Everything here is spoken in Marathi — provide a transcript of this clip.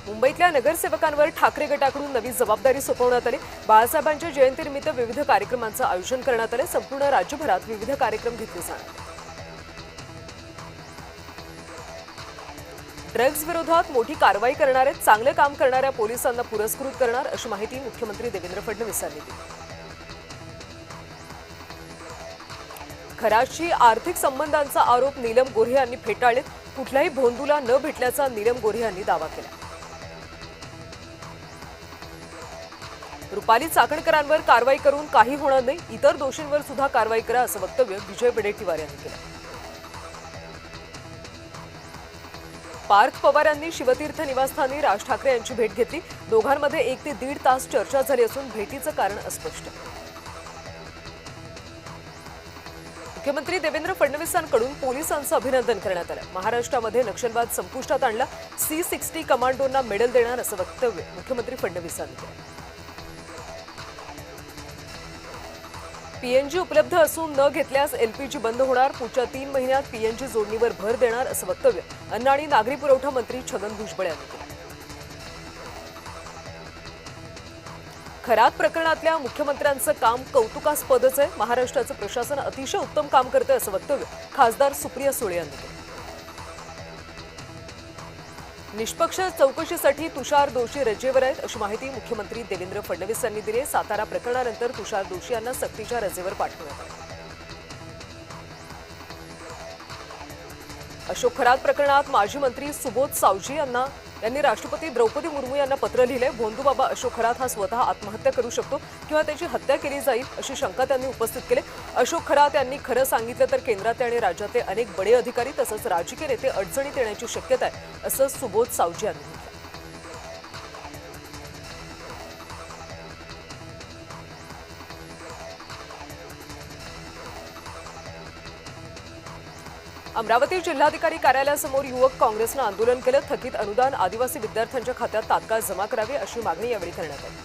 मुंबईतल्या नगरसेवकांवर ठाकरे गटाकडून नवी जबाबदारी सोपवण्यात आली। बाळासाहेबांच्या जयंतीनिमित्त विविध कार्यक्रमांचं आयोजन करण्यात आले। संपूर्ण राज्यभरात विविध कार्यक्रम घेतले जाणार। ड्रग्ज विरोधात मोठी कारवाई करणारे चांगले काम करणाऱ्या पोलिसांना पुरस्कृत करणार अशी माहिती मुख्यमंत्री देवेंद्र फडणवीस यांनी दिली। खराशी आर्थिक संबंधांचा आरोप नीलम गोऱ्हे यांनी फेटाळले। कुठल्याही भोंदूला न भेटल्याचा नीलम गोऱ्हे यांनी दावा केला। रुपाली चाकणकरांवर कारवाई करून काही होणार नाही, इतर दोषींवर सुद्धा कारवाई करा असं वक्तव्य विजय वडेट्टीवार यांनी केलं। पार्थ पवार यांनी शिवतीर्थ निवासस्थानी राज ठाकरे यांची भेट घेतली। दोघांमध्ये 1 ते 1.5 तास चर्चा झाली असून भेटीचं कारण अस्पष्ट। मुख्यमंत्री देवेंद्र फडणवीसांकडून पोलिसांचं अभिनंदन करण्यात आलं। महाराष्ट्रामध्ये नक्षलवाद संपुष्टात आणला, C60 कमांडोंना मेडल देणार असं वक्तव्य मुख्यमंत्री फडणवीसांनी केलं। पीएनजी उपलब्ध असून न घेतल्यास एलपीजी बंद होणार, पुढच्या 3 महिन्यात पीएनजी जोडणीवर भर देणार असं वक्तव्य अन्न आणि नागरी पुरवठा मंत्री छगन भुजबळ यांनी केलं। खरात प्रकरणातल्या मुख्यमंत्र्यांचं काम कौतुकास्पदच आहे। महाराष्ट्राचं प्रशासन अतिशय उत्तम काम करते असं वक्तव्य खासदार सुप्रिया सुळे यांनी केलं। निष्पक्ष चौकशीसाठी तुषार दोषी रजेवर आहेत अशी माहिती मुख्यमंत्री देवेंद्र फडणवीस यांनी दिली। सातारा प्रकरणानंतर तुषार दोषी यांना सक्तीच्या रजेवर पाठवण्यात आले। अशोक खरात प्रकरणात माजी मंत्री सुबोध सावजी यांनी राष्ट्रपती द्रौपदी मुर्मू यांना पत्र लिहिले। भोंदूबाबा अशोक खरात हा स्वतः आत्महत्या करू शकतो किंवा त्याची हत्या केली जाईल अशी शंका त्यांनी उपस्थित केली। अशोक खरात यांनी खरं सांगितलं तर केंद्रातले आणि राज्यातले अनेक बडे अधिकारी तसंच राजकीय नेते अडचणीत येण्याची शक्यता आहे असं सुबोध सावजी यांनी म्हटलं। अमरावती जिल्हाधिकारी कार्यालयासमोर युवक काँग्रेसनं आंदोलन केलं। थकीत अनुदान आदिवासी विद्यार्थ्यांच्या खात्यात तात्काळ जमा करावे अशी मागणी यावेळी करण्यात आली।